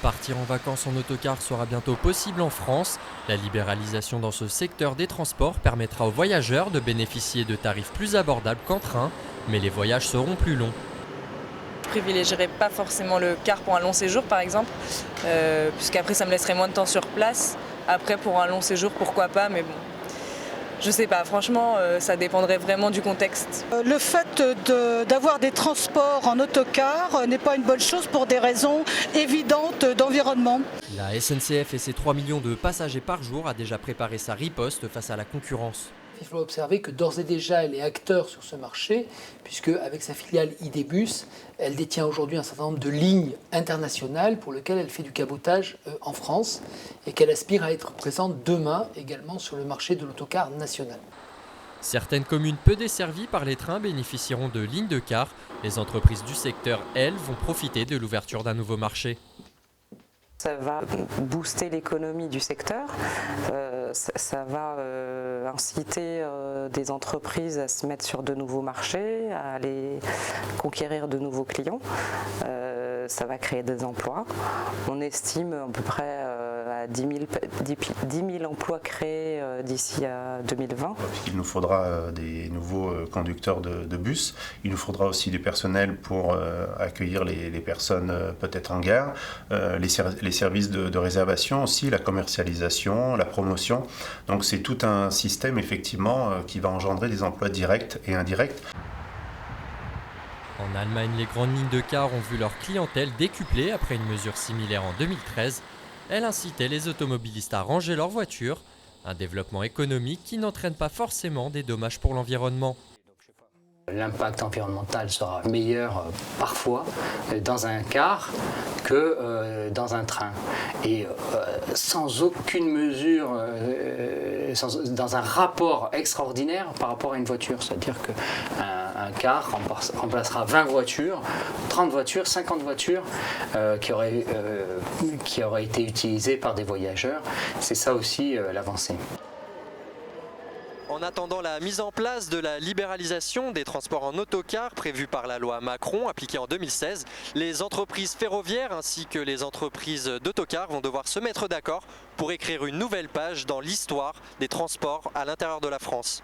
Partir en vacances en autocar sera bientôt possible en France. La libéralisation dans ce secteur des transports permettra aux voyageurs de bénéficier de tarifs plus abordables qu'en train, mais les voyages seront plus longs. Je privilégierais pas forcément le car pour un long séjour par exemple, puisqu'après ça me laisserait moins de temps sur place. Après pour un long séjour pourquoi pas, mais bon, je sais pas, franchement ça dépendrait vraiment du contexte. Le fait d'avoir des transports en autocar n'est pas une bonne chose pour des raisons évidentes d'environnement. La SNCF et ses 3 millions de passagers par jour a déjà préparé sa riposte face à la concurrence. Il faut observer que d'ores et déjà, elle est acteur sur ce marché, puisque avec sa filiale Idebus, elle détient aujourd'hui un certain nombre de lignes internationales pour lesquelles elle fait du cabotage en France et qu'elle aspire à être présente demain également sur le marché de l'autocar national. Certaines communes peu desservies par les trains bénéficieront de lignes de car. Les entreprises du secteur, elles, vont profiter de l'ouverture d'un nouveau marché. Ça va booster l'économie du secteur, ça va inciter des entreprises à se mettre sur de nouveaux marchés, à aller conquérir de nouveaux clients. Ça va créer des emplois. On estime à peu près à 10 000 emplois créés d'ici à 2020. Il nous faudra des nouveaux conducteurs de bus. Il nous faudra aussi du personnel pour accueillir les personnes peut-être en gare, les services de réservation aussi, la commercialisation, la promotion. Donc c'est tout un système effectivement qui va engendrer des emplois directs et indirects. En Allemagne, les grandes lignes de car ont vu leur clientèle décupler après une mesure similaire en 2013. Elle incitait les automobilistes à ranger leur voiture, un développement économique qui n'entraîne pas forcément des dommages pour l'environnement. L'impact environnemental sera meilleur parfois dans un car que dans un train. Et sans aucune mesure, dans un rapport extraordinaire par rapport à une voiture. C'est-à-dire qu'un car remplacera 20 voitures, 30 voitures, 50 voitures qui auraient été utilisées par des voyageurs. C'est ça aussi l'avancée. En attendant la mise en place de la libéralisation des transports en autocar prévue par la loi Macron appliquée en 2016, les entreprises ferroviaires ainsi que les entreprises d'autocars vont devoir se mettre d'accord pour écrire une nouvelle page dans l'histoire des transports à l'intérieur de la France.